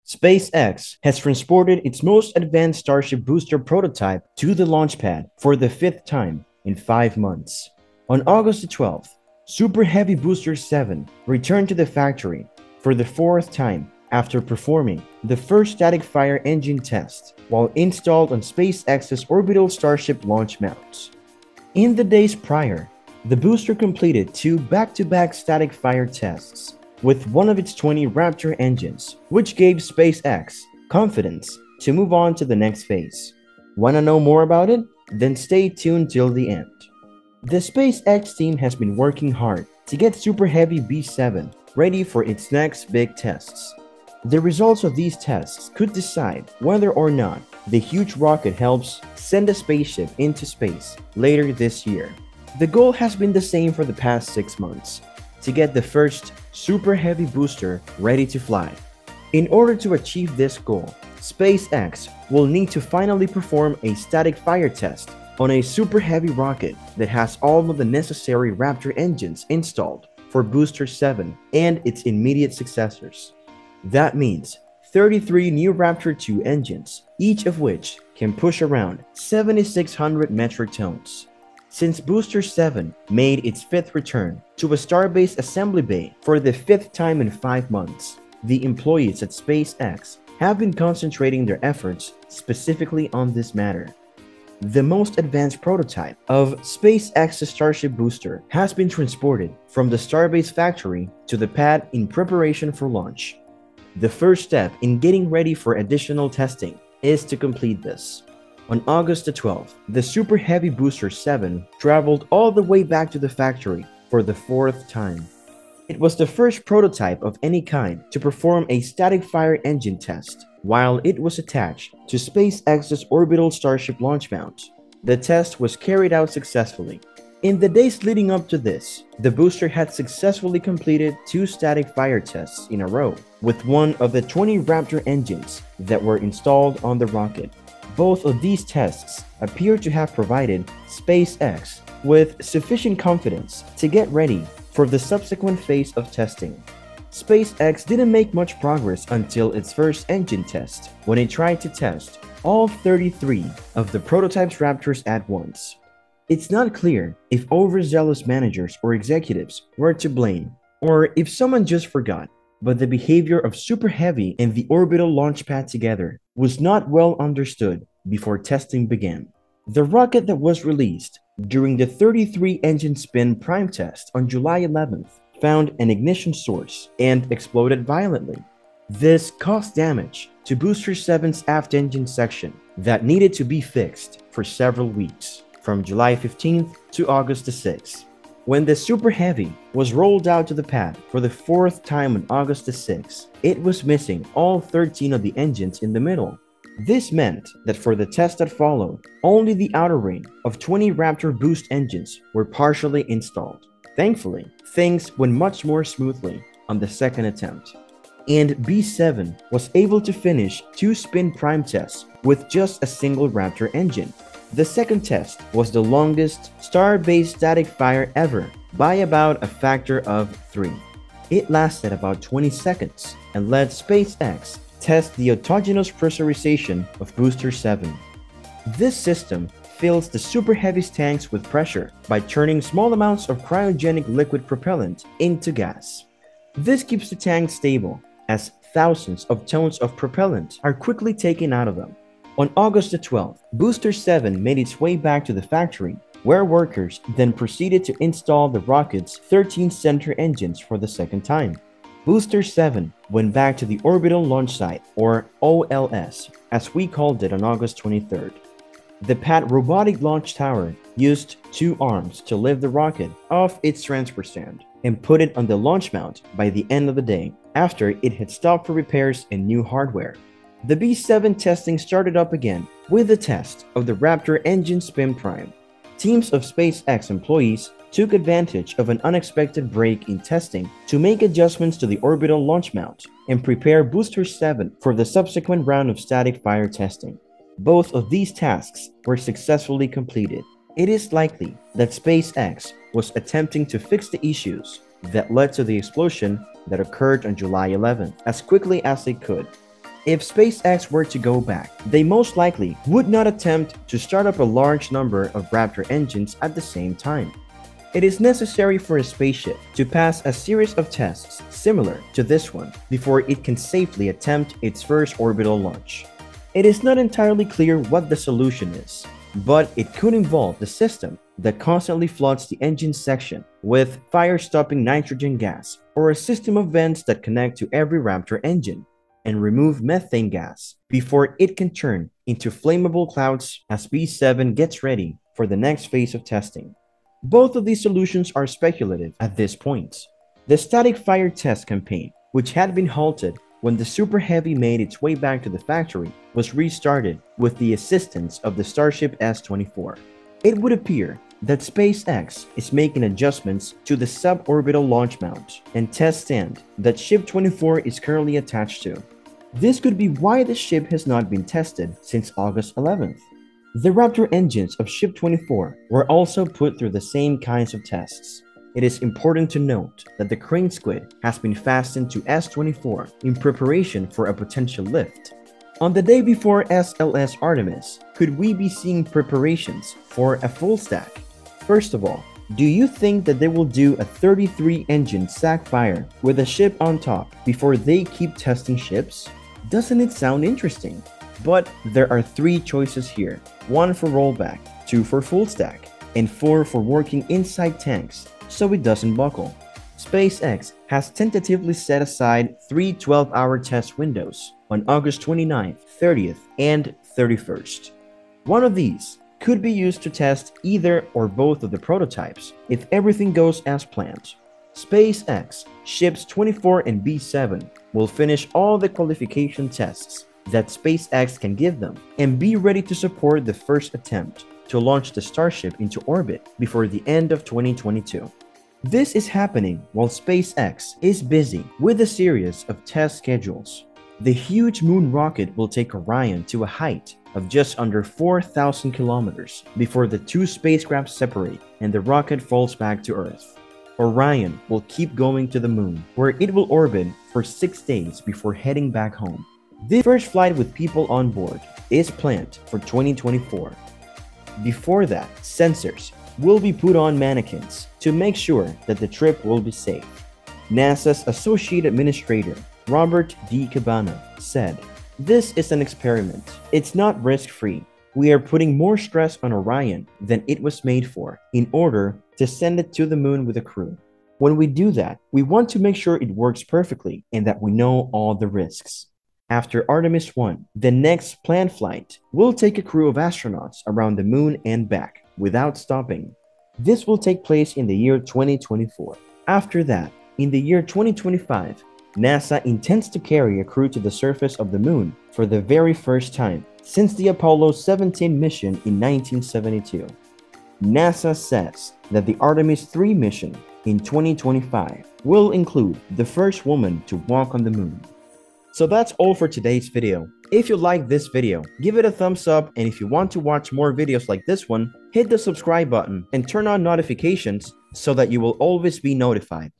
SpaceX has transported its most advanced Starship booster prototype to the launch pad for the fifth time in 5 months. On August the 12th, Super Heavy Booster 7 returned to the factory for the fourth time after performing the first static fire engine test while installed on SpaceX's orbital Starship launch mounts. In the days prior, the booster completed 2 back-to-back static fire tests with one of its 20 Raptor engines, which gave SpaceX confidence to move on to the next phase. Wanna know more about it? Then stay tuned till the end. The SpaceX team has been working hard to get Super Heavy B7 ready for its next big tests. The results of these tests could decide whether or not the huge rocket helps send a spaceship into space later this year. The goal has been the same for the past 6 months, to get the first Super Heavy booster ready to fly. In order to achieve this goal, SpaceX will need to finally perform a static fire test on a Super Heavy rocket that has all of the necessary Raptor engines installed for Booster 7 and its immediate successors. That means 33 new Raptor 2 engines, each of which can push around 7,600 metric tons. Since Booster 7 made its 5th return to a Starbase assembly bay for the 5th time in 5 months, the employees at SpaceX have been concentrating their efforts specifically on this matter. The most advanced prototype of SpaceX Starship booster has been transported from the Starbase factory to the pad in preparation for launch. The first step in getting ready for additional testing is to complete this. On August the 12th, the Super Heavy Booster 7 traveled all the way back to the factory for the 4th time. It was the first prototype of any kind to perform a static fire engine test while it was attached to SpaceX's orbital Starship launch mount. The test was carried out successfully. In the days leading up to this, the booster had successfully completed 2 static fire tests in a row with one of the 20 Raptor engines that were installed on the rocket. Both of these tests appear to have provided SpaceX with sufficient confidence to get ready for the subsequent phase of testing. SpaceX didn't make much progress until its first engine test, when it tried to test all 33 of the prototype's Raptors at once. It's not clear if overzealous managers or executives were to blame, or if someone just forgot, but the behavior of Super Heavy and the orbital launch pad together was not well understood before testing began. The rocket that was released during the 33 engine spin prime test on July 11th found an ignition source and exploded violently. This caused damage to Booster 7's aft engine section that needed to be fixed for several weeks, from July 15th to August the 6th. When the Super Heavy was rolled out to the pad for the 4th time on August the 6th, it was missing all 13 of the engines in the middle. This meant that for the test that followed, only the outer ring of 20 Raptor boost engines were partially installed. Thankfully, things went much more smoothly on the second attempt, and B7 was able to finish 2 spin prime tests with just a single Raptor engine. The second test was the longest Starbase static fire ever by about a factor of 3. It lasted about 20 seconds and let SpaceX test the autogenous pressurization of Booster 7. This system fills the Super Heavy's tanks with pressure by turning small amounts of cryogenic liquid propellant into gas. This keeps the tank stable as thousands of tons of propellant are quickly taken out of them. On August the 12th, Booster 7 made its way back to the factory, where workers then proceeded to install the rocket's 13 center engines for the second time. Booster 7 went back to the Orbital Launch Site, or OLS, as we called it on August 23rd. The pad robotic launch tower used 2 arms to lift the rocket off its transfer stand and put it on the launch mount by the end of the day, after it had stopped for repairs and new hardware. The B7 testing started up again with the test of the Raptor engine spin prime. Teams of SpaceX employees took advantage of an unexpected break in testing to make adjustments to the orbital launch mount and prepare Booster 7 for the subsequent round of static fire testing. Both of these tasks were successfully completed. It is likely that SpaceX was attempting to fix the issues that led to the explosion that occurred on July 11th as quickly as they could. If SpaceX were to go back, they most likely would not attempt to start up a large number of Raptor engines at the same time. It is necessary for a spaceship to pass a series of tests similar to this one before it can safely attempt its first orbital launch. It is not entirely clear what the solution is, but it could involve the system that constantly floods the engine section with fire-stopping nitrogen gas, or a system of vents that connect to every Raptor engine and remove methane gas before it can turn into flammable clouds as B7 gets ready for the next phase of testing. Both of these solutions are speculative at this point. The static fire test campaign, which had been halted when the Super Heavy made its way back to the factory, was restarted with the assistance of the Starship S-24. It would appear that SpaceX is making adjustments to the suborbital launch mount and test stand that Ship 24 is currently attached to. This could be why the ship has not been tested since August 11th. The Raptor engines of Ship 24 were also put through the same kinds of tests. It is important to note that the crane squid has been fastened to S-24 in preparation for a potential lift. On the day before SLS Artemis, could we be seeing preparations for a full stack? First of all, do you think that they will do a 33-engine sack fire with a ship on top before they keep testing ships? Doesn't it sound interesting? But there are 3 choices here: 1 for rollback, 2 for full stack, and 4 for working inside tanks so it doesn't buckle. SpaceX has tentatively set aside 3 12-hour test windows on August 29th, 30th, and 31st. One of these could be used to test either or both of the prototypes if everything goes as planned. SpaceX Ships 24 and B7 will finish all the qualification tests that SpaceX can give them and be ready to support the first attempt to launch the Starship into orbit before the end of 2022. This is happening while SpaceX is busy with a series of test schedules. The huge moon rocket will take Orion to a height of just under 4,000 kilometers before the 2 spacecraft separate and the rocket falls back to Earth. Orion will keep going to the moon, where it will orbit for 6 days before heading back home. The first flight with people on board is planned for 2024. Before that, sensors will be put on mannequins to make sure that the trip will be safe. NASA's Associate Administrator, Robert D. Cabana, said, "This is an experiment. It's not risk-free. We are putting more stress on Orion than it was made for in order to send it to the moon with a crew. When we do that, we want to make sure it works perfectly and that we know all the risks." After Artemis 1, the next planned flight will take a crew of astronauts around the moon and back without stopping. This will take place in the year 2024. After that, in the year 2025, NASA intends to carry a crew to the surface of the moon for the very first time since the Apollo 17 mission in 1972. NASA says that the Artemis 3 mission in 2025 will include the first woman to walk on the moon. So that's all for today's video. If you like this video, give it a thumbs up, and if you want to watch more videos like this one, hit the subscribe button and turn on notifications so that you will always be notified.